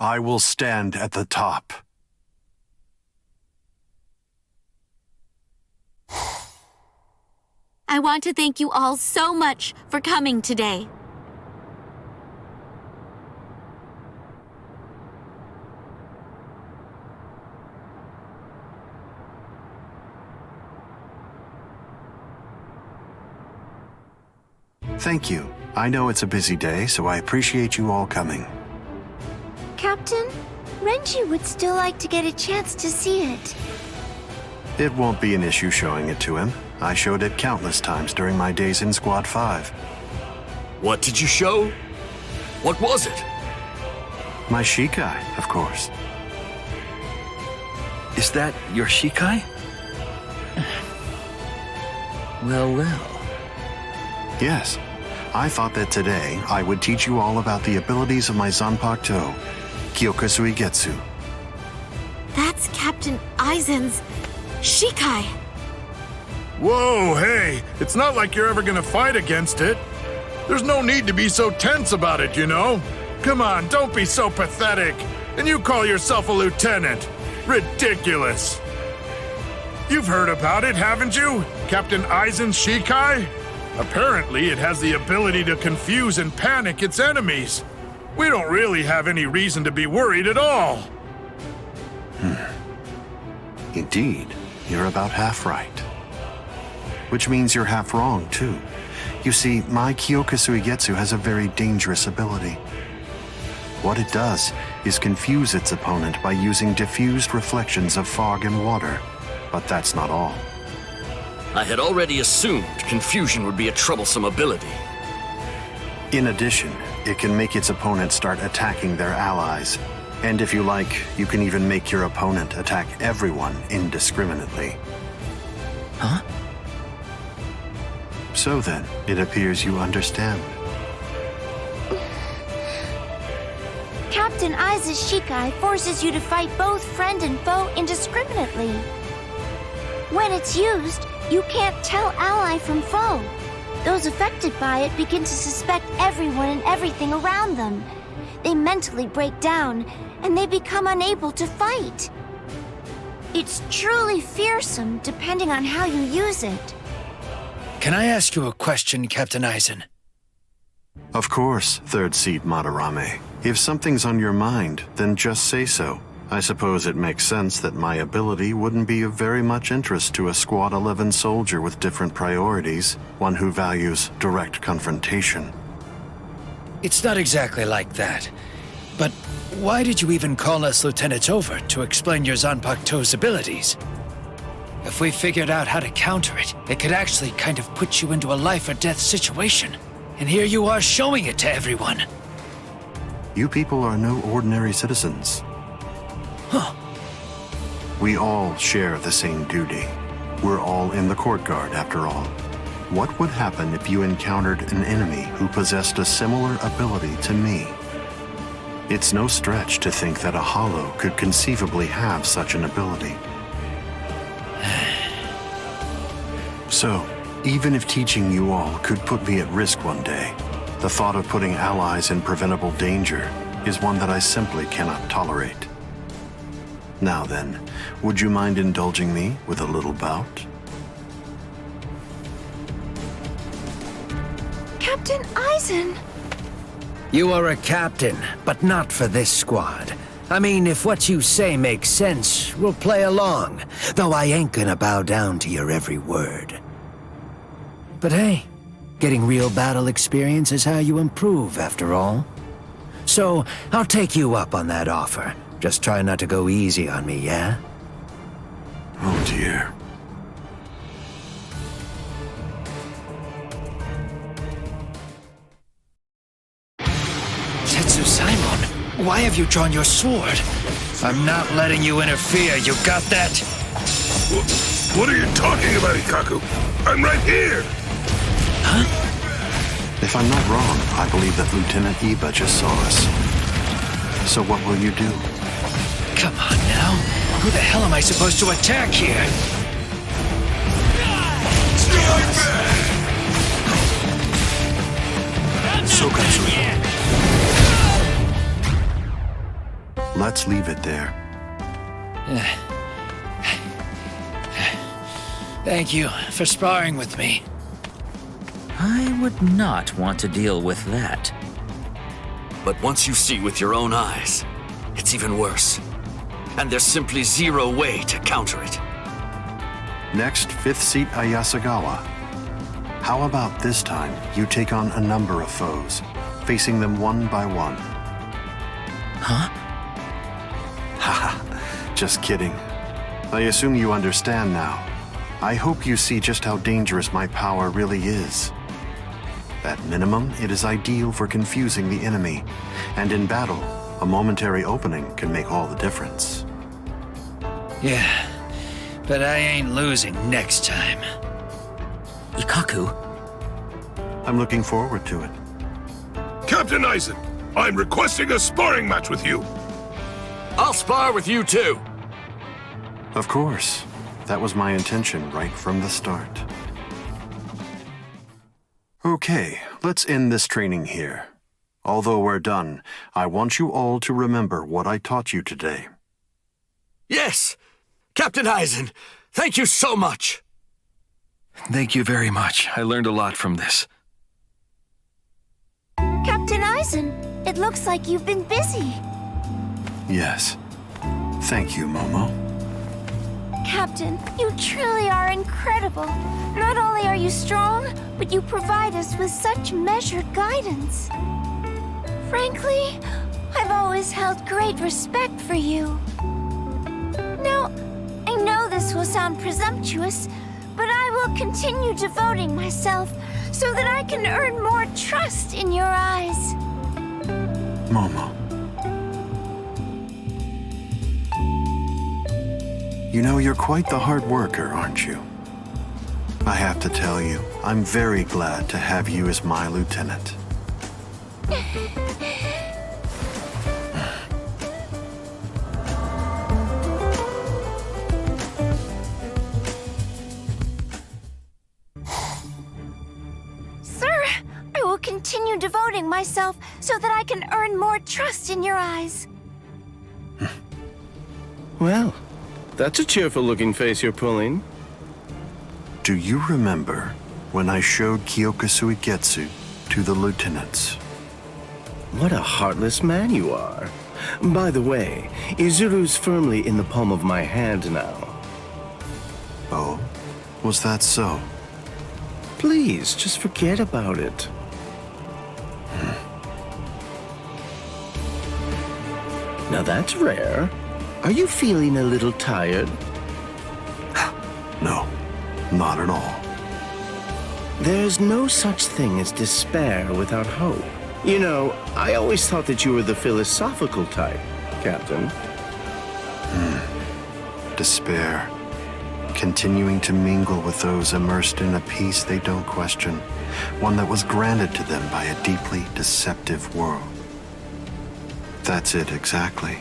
I will stand at the top. I want to thank you all so much for coming today. Thank you. I know it's a busy day, so I appreciate you all coming. Captain, Renji would still like to get a chance to see it. It won't be an issue showing it to him. I showed it countless times during my days in Squad 5. What did you show? What was it? My Shikai, of course. Is that your Shikai? Well, well. Yes. I thought that today I would teach you all about the abilities of my Zanpakuto, Kyôka Suigetsu. That's Captain Aizen's Shikai. Whoa, hey, it's not like you're ever gonna fight against it. There's no need to be so tense about it, you know? Come on, don't be so pathetic. And you call yourself a lieutenant. Ridiculous. You've heard about it, haven't you? Captain Aizen's Shikai? Apparently, it has the ability to confuse and panic its enemies. We don't really have any reason to be worried at all. Indeed, you're about half right. Which means you're half wrong, too. You see, my Kyôka Suigetsu has a very dangerous ability. What it does is confuse its opponent by using diffused reflections of fog and water. But that's not all. I had already assumed confusion would be a troublesome ability. In addition, it can make its opponent start attacking their allies. And if you like, you can even make your opponent attack everyone indiscriminately. Huh? So then, it appears you understand. Captain Aizen's Shikai forces you to fight both friend and foe indiscriminately. When it's used, you can't tell ally from foe. Those affected by it begin to suspect everyone and everything around them. They mentally break down, and they become unable to fight. It's truly fearsome, depending on how you use it. Can I ask you a question, Captain Aizen? Of course, Third Seat Madarame. If something's on your mind, then just say so. I suppose it makes sense that my ability wouldn't be of very much interest to a Squad 11 soldier with different priorities, one who values direct confrontation. It's not exactly like that. But why did you even call us lieutenants over to explain your Zanpakuto's abilities? If we figured out how to counter it, it could actually kind of put you into a life-or-death situation. And here you are showing it to everyone. You people are no ordinary citizens. Huh. We all share the same duty. We're all in the court guard, after all. What would happen if you encountered an enemy who possessed a similar ability to me? It's no stretch to think that a Hollow could conceivably have such an ability. So, even if teaching you all could put me at risk one day, the thought of putting allies in preventable danger is one that I simply cannot tolerate. Now then, would you mind indulging me with a little bout? Captain Aizen! You are a captain, but not for this squad. I mean, if what you say makes sense, we'll play along, though I ain't gonna bow down to your every word. But hey, getting real battle experience is how you improve, after all. So, I'll take you up on that offer. Just try not to go easy on me, yeah? Oh dear. Tetsu Simon, why have you drawn your sword? I'm not letting you interfere, you got that? What are you talking about, Hikaku? I'm right here! Huh? If I'm not wrong, I believe that Lieutenant Iba just saw us. So what will you do? Come on now. Who the hell am I supposed to attack here? let's leave it there. Thank you for sparring with me. I would not want to deal with that. But once you see with your own eyes, it's even worse. And there's simply zero way to counter it. Next, 5th seat Ayasagawa. How about this time you take on a number of foes, facing them one by one? Huh? Haha, just kidding. I assume you understand now. I hope you see just how dangerous my power really is. At minimum, it is ideal for confusing the enemy, and in battle, a momentary opening can make all the difference. Yeah, but I ain't losing next time. Ikaku? I'm looking forward to it. Captain Aizen, I'm requesting a sparring match with you. I'll spar with you too. Of course. That was my intention right from the start. Okay, let's end this training here. Although we're done, I want you all to remember what I taught you today. Yes! Captain Aizen, thank you so much! Thank you very much. I learned a lot from this. Captain Aizen, it looks like you've been busy. Yes. Thank you, Momo. Captain, you truly are incredible. Not only are you strong, but you provide us with such measured guidance. Frankly, I've always held great respect for you. Now, I know this will sound presumptuous, but I will continue devoting myself so that I can earn more trust in your eyes. Momo. You know, you're quite the hard worker, aren't you? I have to tell you, I'm very glad to have you as my lieutenant. Sir, I will continue devoting myself so that I can earn more trust in your eyes. Well, that's a cheerful-looking face you're pulling. Do you remember when I showed Kyôka Suigetsu to the lieutenants? What a heartless man you are. By the way, Izuru's firmly in the palm of my hand now. Oh, was that so? Please, just forget about it. Now that's rare. Are you feeling a little tired? No, not at all. There's no such thing as despair without hope. You know, I always thought that you were the philosophical type, Captain. Despair. Continuing to mingle with those immersed in a peace they don't question, one that was granted to them by a deeply deceptive world. That's it exactly.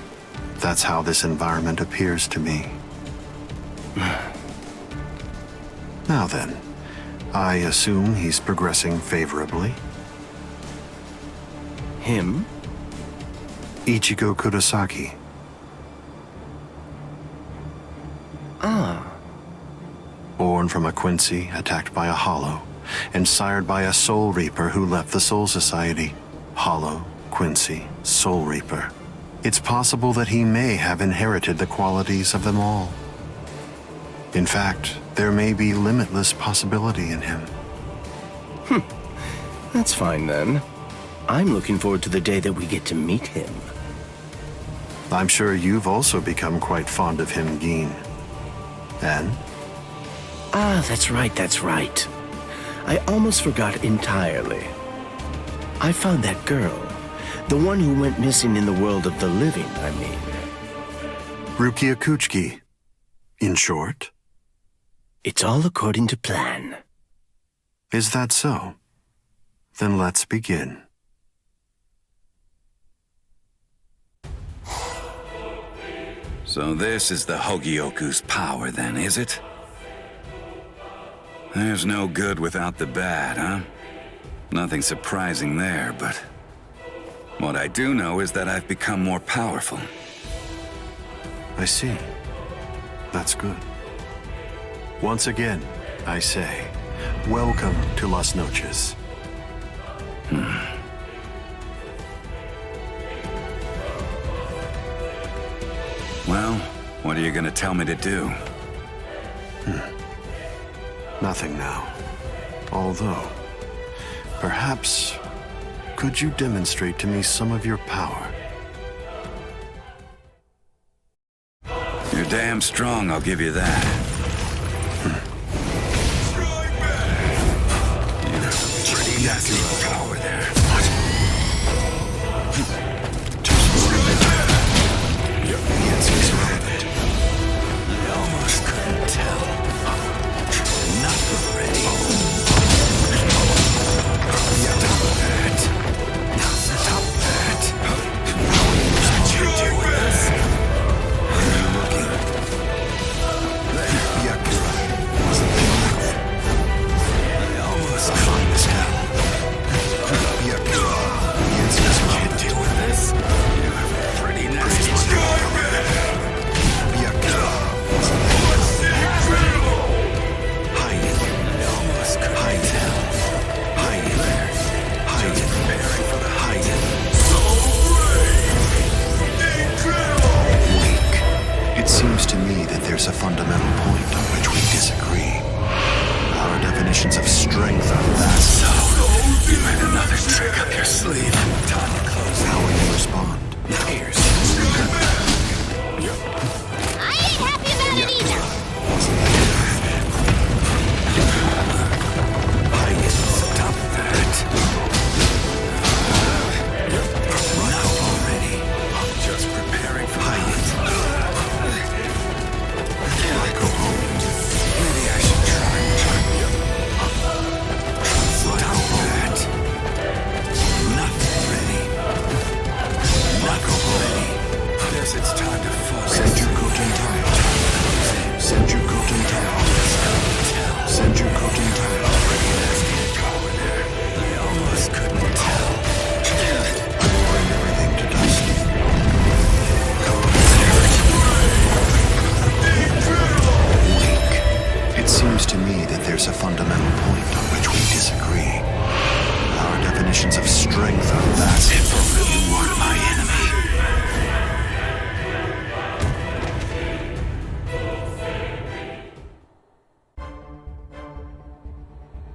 That's how this environment appears to me. Now then, I assume he's progressing favorably. Him? Ichigo Kurosaki. Ah. Born from a Quincy, attacked by a Hollow, and sired by a Soul Reaper who left the Soul Society. Hollow, Quincy, Soul Reaper. It's possible that he may have inherited the qualities of them all. In fact, there may be limitless possibility in him. That's fine then. I'm looking forward to the day that we get to meet him. I'm sure you've also become quite fond of him, Gin. And? Ah, that's right, that's right. I almost forgot entirely. I found that girl. The one who went missing in the world of the living, I mean. Rukia Kuchiki. In short? It's all according to plan. Is that so? Then let's begin. So this is the Hôgyoku's power then, is it? There's no good without the bad, huh? Nothing surprising there, but... what I do know is that I've become more powerful. I see. That's good. Once again, I say, welcome to Las Noches. Well, what are you gonna tell me to do? Nothing now. Although, perhaps, could you demonstrate to me some of your power? You're damn strong, I'll give you that. You have a pretty nasty power there. The answer is relevant. I almost couldn't tell. Not already. Stop that. Now stop that. Can't you deal with this? Where are you looking? There. Yakura. Wasn't enough. I almost couldn't tell. Yakura. The answer is relevant. Can't deal with this? You have a pretty nasty power. Yakura. Wasn't enough. Hide it. I almost couldn't tell. Hide it there. Hide it. Preparing for the hide it. Weak. It seems to me that there's a fundamental point on which we disagree. Our definitions of strength are vast. So, you had another trick up your sleeve. Time to close. How will you respond? Here's I ain't happy about it either. hide it. Stop that. Enough already. I'm just preparing for hide it. I go home. Maybe I should try. Stop that. Nothing ready. Nothing ready. Guess it's time to focus. Senju Kotentai. Senju Kotentai. Senju Kotentai. I almost couldn't tell. I will bring everything to dust. Weak. It seems to me that there's a fundamental point on which we disagree. Our definitions of strength are vast. If only you weren't my enemy.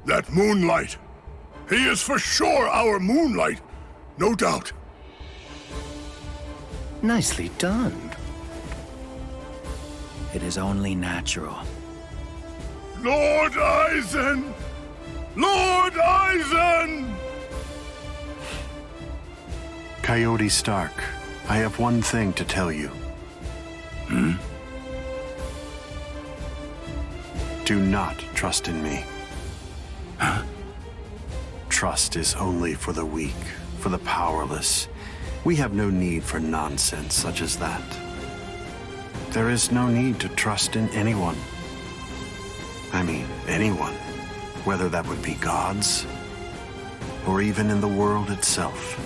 That Moonlight. He is for sure our Moonlight. No doubt. Nicely done. It is only natural. Lord Aizen! Lord Aizen! Coyote Stark, I have one thing to tell you. Do not trust in me. Trust is only for the weak, for the powerless. We have no need for nonsense such as that. There is no need to trust in anyone. I mean, anyone. Whether that would be gods, or even in the world itself.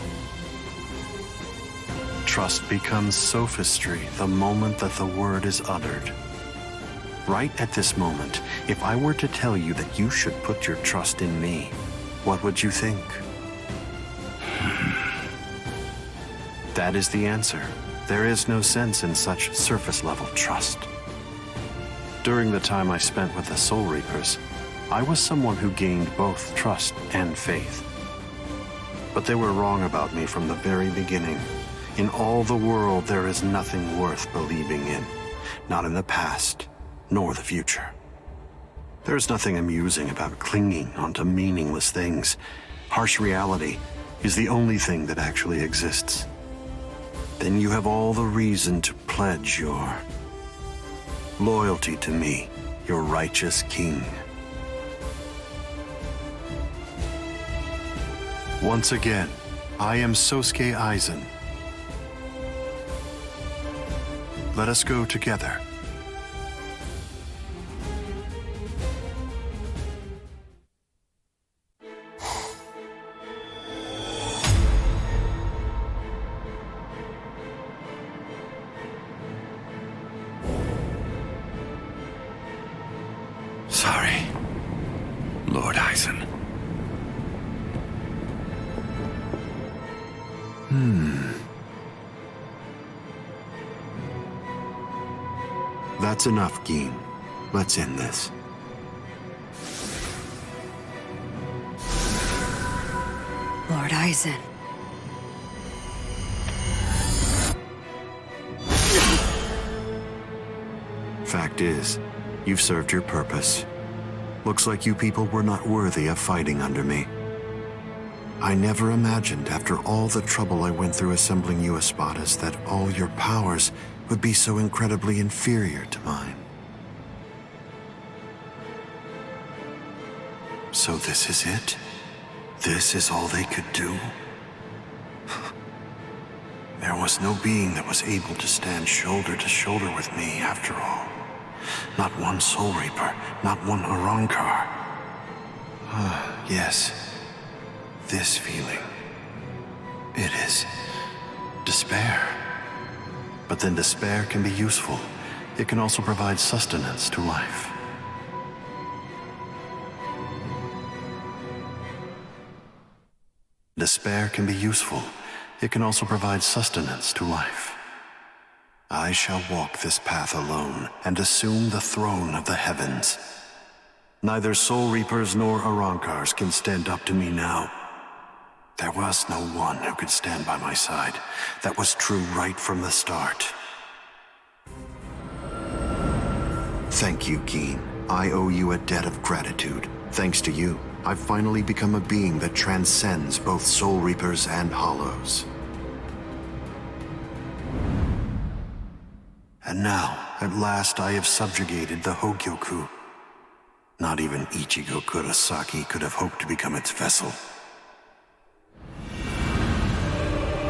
Trust becomes sophistry the moment that the word is uttered. Right at this moment, if I were to tell you that you should put your trust in me, what would you think? That is the answer. There is no sense in such surface-level trust. During the time I spent with the Soul Reapers, I was someone who gained both trust and faith. But they were wrong about me from the very beginning. In all the world, there is nothing worth believing in. Not in the past, nor the future. There's nothing amusing about clinging onto meaningless things. Harsh reality is the only thing that actually exists. Then you have all the reason to pledge your loyalty to me, your righteous king. Once again, I am Sosuke Aizen. Let us go together. Aizen. That's enough, Gin. Let's end this. Lord Aizen. Fact is, you've served your purpose. Looks like you people were not worthy of fighting under me. I never imagined, after all the trouble I went through assembling you Espadas, that all your powers would be so incredibly inferior to mine. So this is it? This is all they could do? There was no being that was able to stand shoulder to shoulder with me, after all. Not one Soul Reaper, not one Arrancars. Yes, this feeling. It is despair. But then despair can be useful. It can also provide sustenance to life. Despair can be useful. It can also provide sustenance to life. I shall walk this path alone and assume the throne of the heavens. Neither Soul Reapers nor Arrancars can stand up to me now. There was no one who could stand by my side. That was true right from the start. Thank you, Gin. I owe you a debt of gratitude. Thanks to you, I've finally become a being that transcends both Soul Reapers and Hollows. And now, at last, I have subjugated the Hôgyoku. Not even Ichigo Kurosaki could have hoped to become its vessel.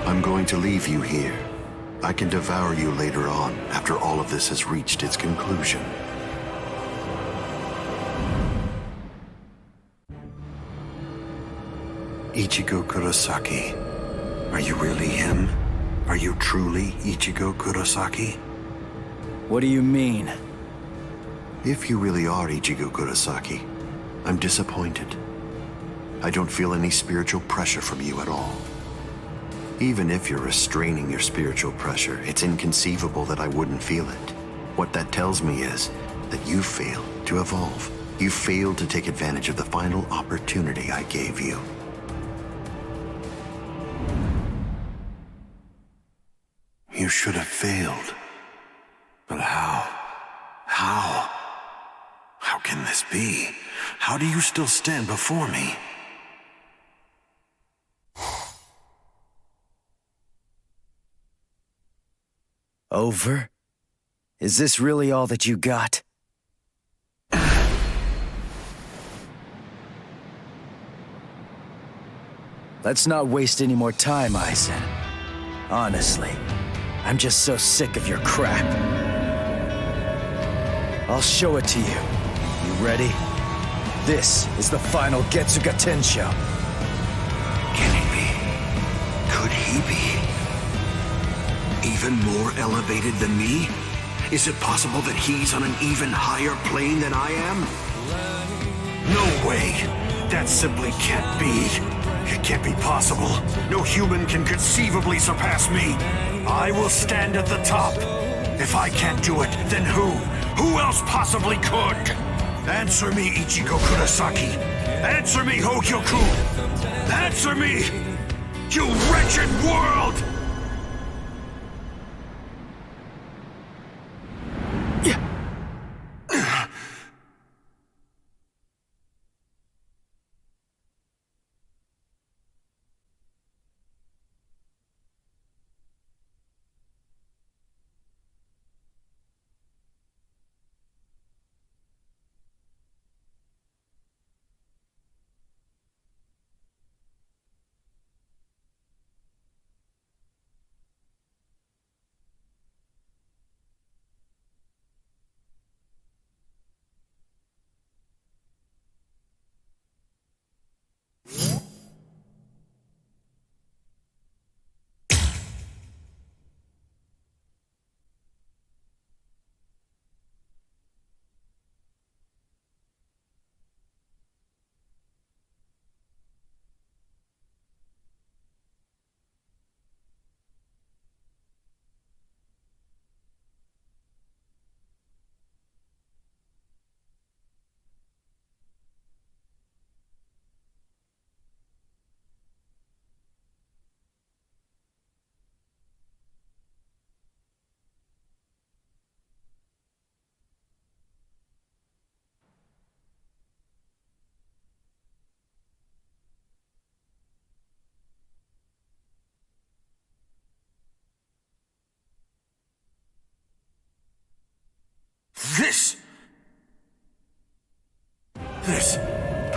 I'm going to leave you here. I can devour you later on, after all of this has reached its conclusion. Ichigo Kurosaki. Are you really him? Are you truly Ichigo Kurosaki? What do you mean? If you really are Ichigo Kurosaki, I'm disappointed. I don't feel any spiritual pressure from you at all. Even if you're restraining your spiritual pressure, it's inconceivable that I wouldn't feel it. What that tells me is that you failed to evolve. You failed to take advantage of the final opportunity I gave you. You should have failed. But how? How? How can this be? How do you still stand before me? Over? Is this really all that you got? Let's not waste any more time, Aizen. Honestly, I'm just so sick of your crap. I'll show it to you. You ready? This is the final Getsuga Tensho. Can it be? Could he be? Even more elevated than me? Is it possible that he's on an even higher plane than I am? No way! That simply can't be. It can't be possible. No human can conceivably surpass me. I will stand at the top. If I can't do it, then who? Who else possibly could? Answer me, Ichigo Kurosaki. Answer me, Hôgyoku. Answer me, you wretched world!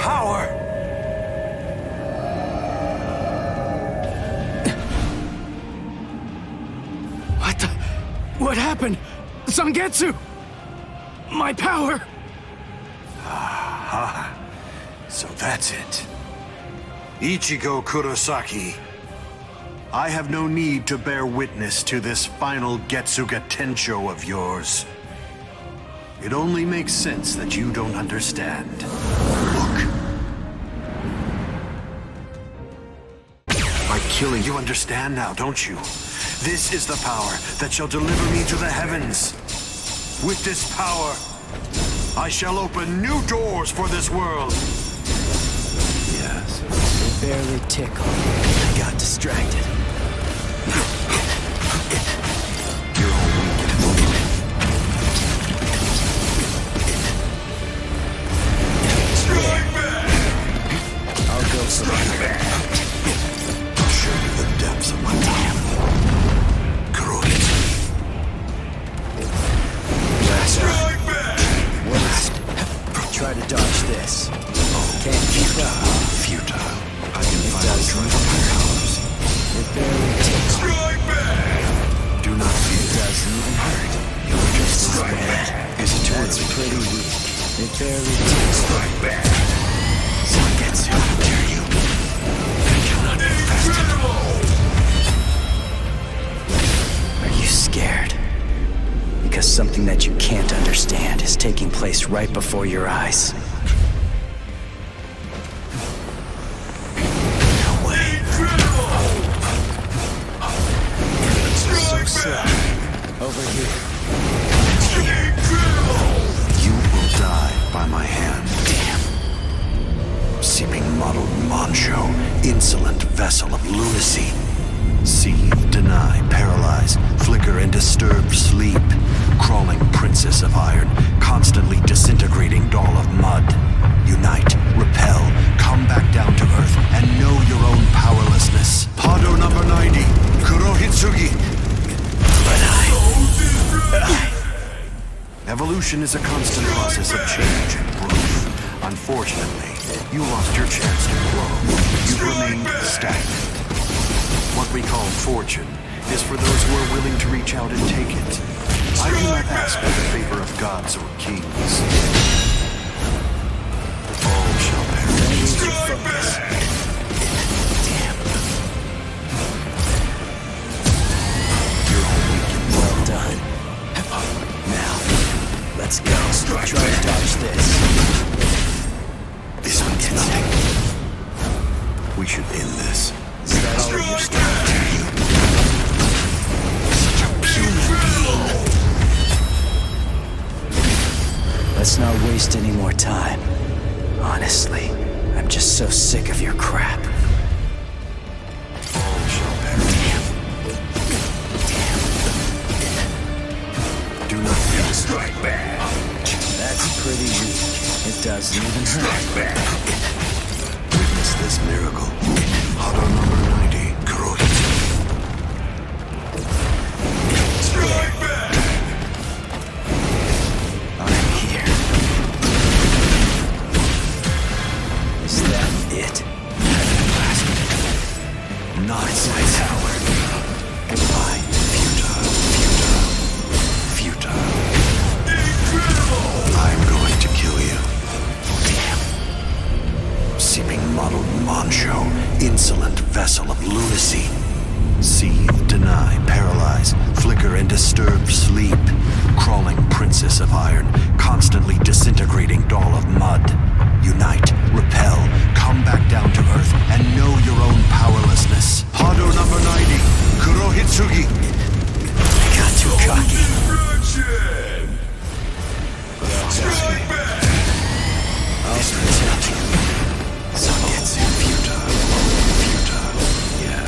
power! What the? What happened? Zangetsu! My power! Ah, so that's it. Ichigo Kurosaki. I have no need to bear witness to this final Getsuga Tensho of yours. It only makes sense that you don't understand. Look. By killing, you understand now, don't you? This is the power that shall deliver me to the heavens. With this power, I shall open new doors for this world. Yes. They barely tickle. I got distracted. You're all weak at the moment. I'll go for it. I'll show you the depths of my power. Kurohitsu. Last. Try to dodge this. Can't keep up. Futile. I can finally try to my powers. It barely tickles. Do not fear. It doesn't even hurt. You're just not bad. Is it too That's early? pretty weak. It barely tickles. Zangetsu, how dare you? I cannot be bested. Are you scared? Because something that you can't understand is taking place right before your eyes. No way. So sad. Over here. You will die by my hand. Damn. Seeming mottled Mancho, insolent vessel of lunacy. Seethe, deny, paralyze, flicker and disturb sleep. Crawling princess of iron, constantly disintegrating doll of mud. Unite, repel, come back down to earth, and know your own powerlessness. Pado number 90, Kurohitsugi. But Evolution is a constant process of change and growth. Unfortunately, you lost your chance to grow. You've remained stagnant. What we call fortune is for those who are willing to reach out and take it. I do not ask for the favor of gods or kings. All shall perish. focus. Damn. You're all weak and Well done. Now, let's go. Try to dodge this. This means nothing. We should end this. Is that all of your strength? Such a puny being. Let's not waste any more time. Honestly, I'm just so sick of your crap. All shall perish. Damn. Do not fear. Strike back! That's pretty weak. It doesn't even hurt. Strike back! Witness this miracle. Hado number 90, Kurohitsu. Strike back! I'm here. Is that it? Not my power. Goodbye. Futile. Futile. I'm going to kill you. Damn. Seeming muddled Mancho, insolent vessel of lunacy. Seethe, deny, paralyze, flicker and disturb sleep. Crawling princess of iron, constantly disintegrating doll of mud. Unite, repel, come back down to earth, and know your own powerlessness. Hado number 90, Kurohitsugi. I got too cocky. Strike back! I'll protect you. Zangetsu, futile. Futile, yeah.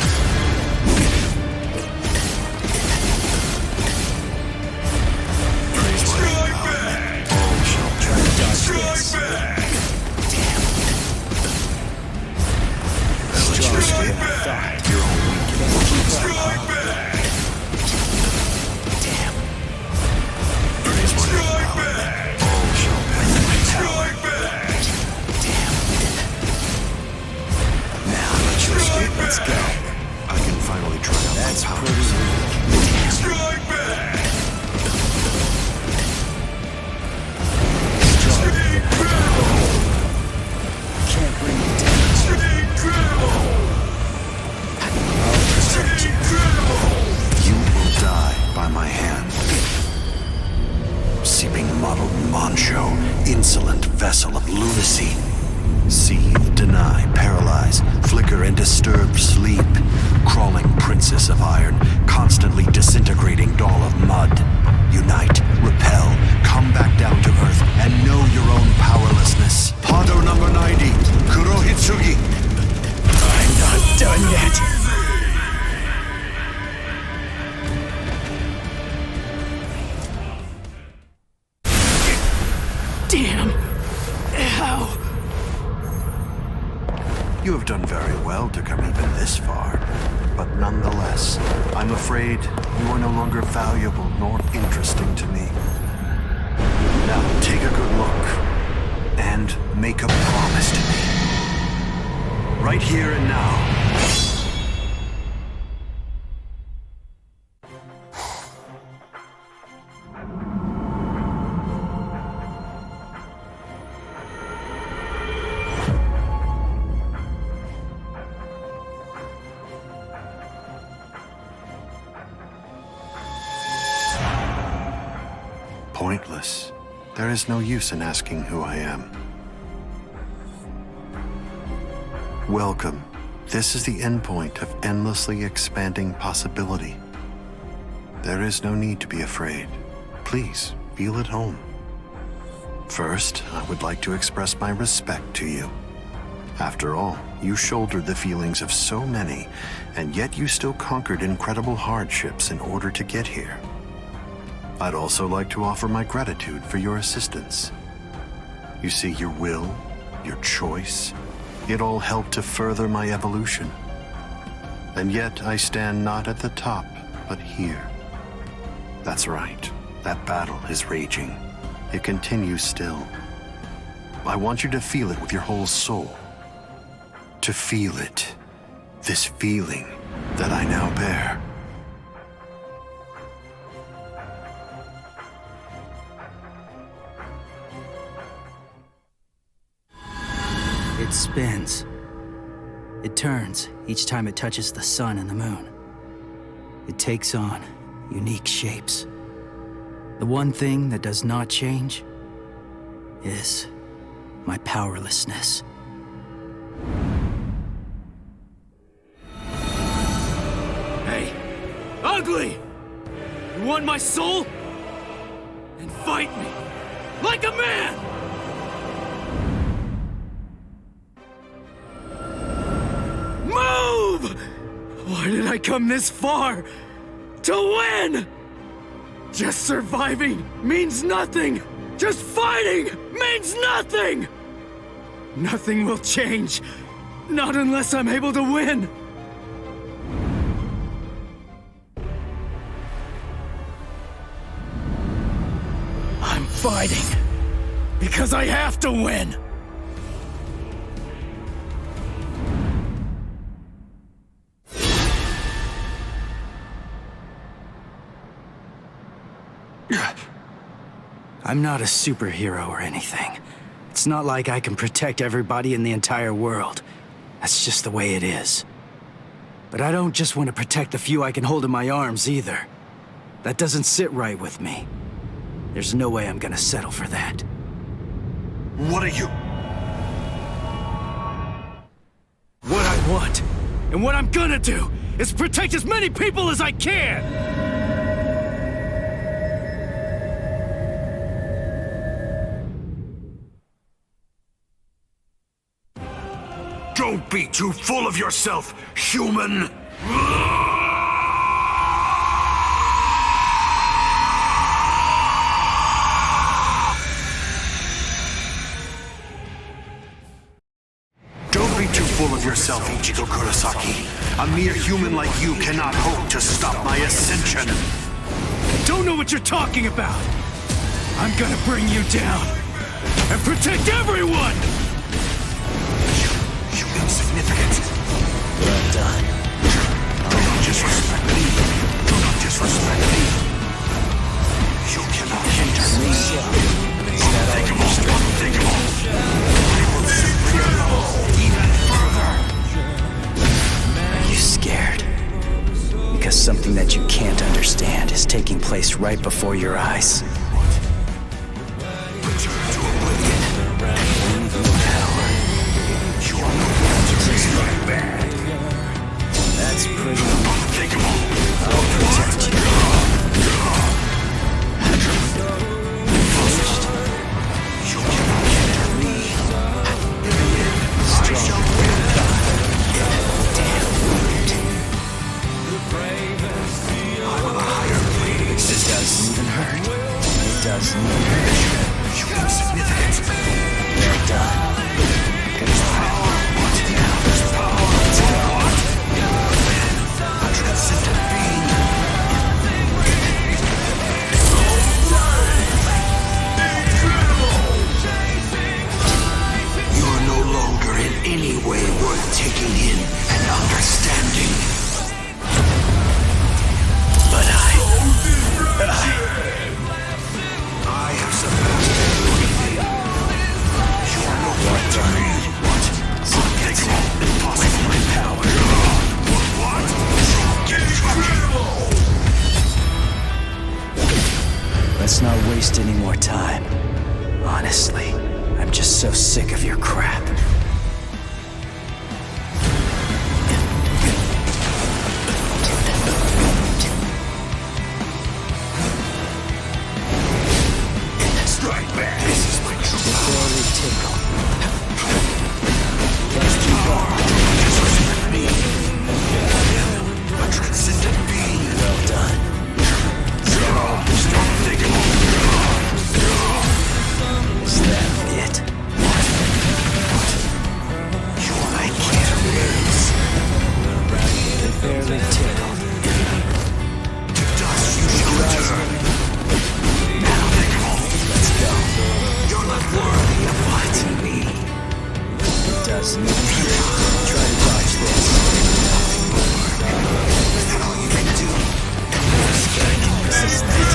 Praiseworthy power. All shall Try to dodge Strike this. back! Stronger Strike than I back. thought. You're all weak. Can't keep up, Strike huh? back! Damn. Praiseworthy Strike power. back! All shall perish. Strike back! Damn. Let's go. I can finally try out That's my pretty powers. unique. Strike back! Can't bring me down. Incredible! I'll protect you. Incredible! You will die by my hand. Seeping muddled mancho, insolent vessel of lunacy. Seethe, deny, paralyze, flicker and disturb sleep. Crawling princess of iron, constantly disintegrating doll of mud. Unite, repel, come back down to earth, and know your own powerlessness. Pado number 90, Kurohitsugi. I'm not done yet. Damn! Ow! You have done very well to come even this far. But nonetheless, I'm afraid you are no longer valuable nor interesting to me. Now take a good look and make a promise to me. Right here and now. Pointless. There is no use in asking who I am. Welcome. This is the endpoint of endlessly expanding possibility. There is no need to be afraid. Please, feel at home. First, I would like to express my respect to you. After all, you shouldered the feelings of so many, and yet you still conquered incredible hardships in order to get here. I'd also like to offer my gratitude for your assistance. You see, your will, your choice, it all helped to further my evolution. And yet I stand not at the top, but here. That's right, that battle is raging. It continues still. I want you to feel it with your whole soul. To feel it, this feeling that I now bear. It spins. It turns each time it touches the sun and the moon. It takes on unique shapes. The one thing that does not change is my powerlessness. Hey, ugly! You want my soul? Then fight me, like a man! Move! Why did I come this far? To win! Just surviving means nothing! Just fighting means nothing! Nothing will change. Not unless I'm able to win. I'm fighting because I have to win. I'm not a superhero or anything. It's not like I can protect everybody in the entire world. That's just the way it is. But I don't just want to protect the few I can hold in my arms either. That doesn't sit right with me. There's no way I'm gonna settle for that. What are you? What I want, and what I'm gonna do, is protect as many people as I can! Don't be too full of yourself, human! Don't be too full of yourself, Ichigo Kurosaki. A mere human like you cannot hope to stop my ascension. I don't know what you're talking about! I'm gonna bring you down, and protect everyone! You insignificant! Well done. understand is taking place right before your eyes. Return to oblivion. Leave your power. You are no strike back. That's pretty neat. I'll protect you. First, you cannot get me. In the end, I shall win. Damn right. I'm on a higher plane of existence. It doesn't even hurt. It doesn't even hurt. You insignificant. Well done. There's power. What? There's power. What? A transcended being. You are no longer in any way worth taking in and understanding. But I have surpassed everything. You are no one to me. What? Impossible in power. What? Incredible! Let's not waste any more time. Honestly, I'm just so sick of your crap. Strike back. This is my true power. Tickle. Disrespect me. A transcendent being. Well done. Is that it? I can't lose. They barely tickle. To dust you shall return. Now, Let's go. you're not worthy of fighting me. It doesn't even hurt. Try to dodge this. Is that all you can do? This is that.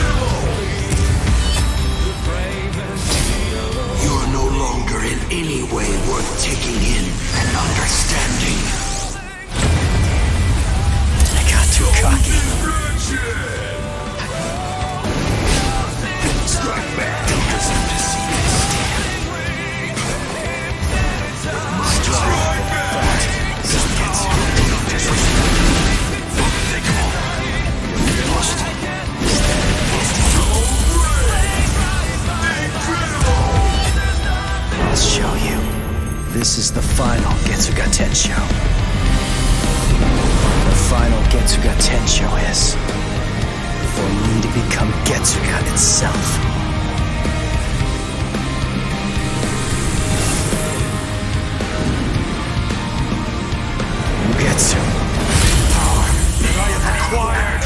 You are no longer in any way worth taking in and understanding. I got too cocky. Strike back. Don't deserve to see this stand. With my strike back. Don't disrespect me. Lost. I'll show you. This is the final Getsuga Tensho. The final Getsuga Tensho is for me to become Getsuga itself. Getsu. Power that I have acquired.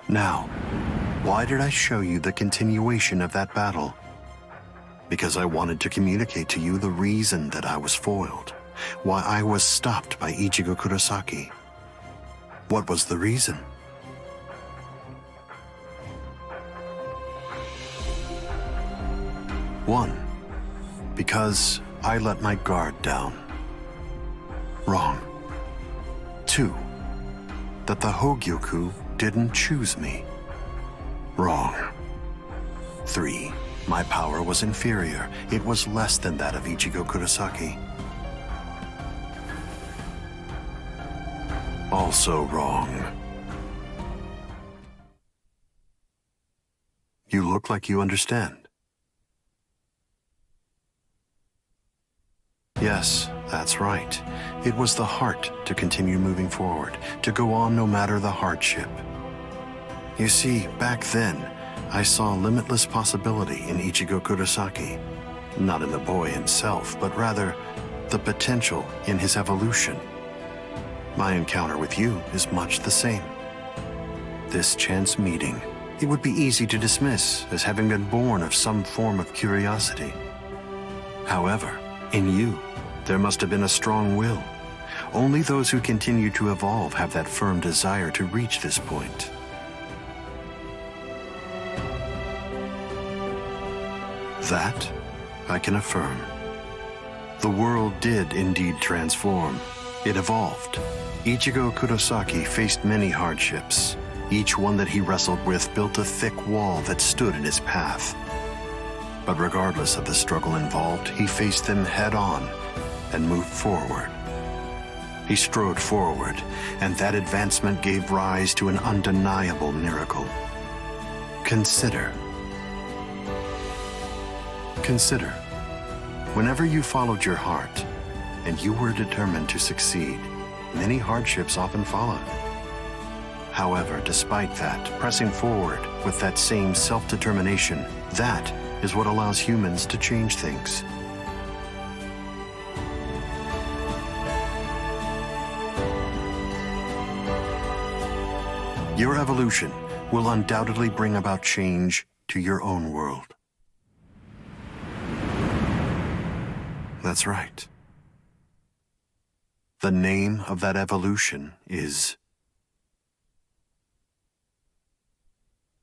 Now, why did I show you the continuation of that battle? Because I wanted to communicate to you the reason that I was foiled, why I was stopped by Ichigo Kurosaki. What was the reason? One, because I let my guard down. Wrong. Two, that the Hôgyoku didn't choose me. Wrong. 3. My power was inferior. It was less than that of Ichigo Kurosaki. Also wrong. You look like you understand. Yes, that's right. It was the heart to continue moving forward, to go on no matter the hardship. You see, back then, I saw limitless possibility in Ichigo Kurosaki. Not in the boy himself, but rather the potential in his evolution. My encounter with you is much the same. This chance meeting, it would be easy to dismiss as having been born of some form of curiosity. However, in you, there must have been a strong will. Only those who continue to evolve have that firm desire to reach this point. That I can affirm. The world did indeed transform. It evolved. Ichigo Kurosaki faced many hardships. Each one that he wrestled with built a thick wall that stood in his path. But regardless of the struggle involved, he faced them head-on and moved forward. He strode forward, and that advancement gave rise to an undeniable miracle. Consider, whenever you followed your heart and you were determined to succeed, many hardships often followed. However, despite that, pressing forward with that same self-determination, that is what allows humans to change things. Your evolution will undoubtedly bring about change to your own world. That's right. The name of that evolution is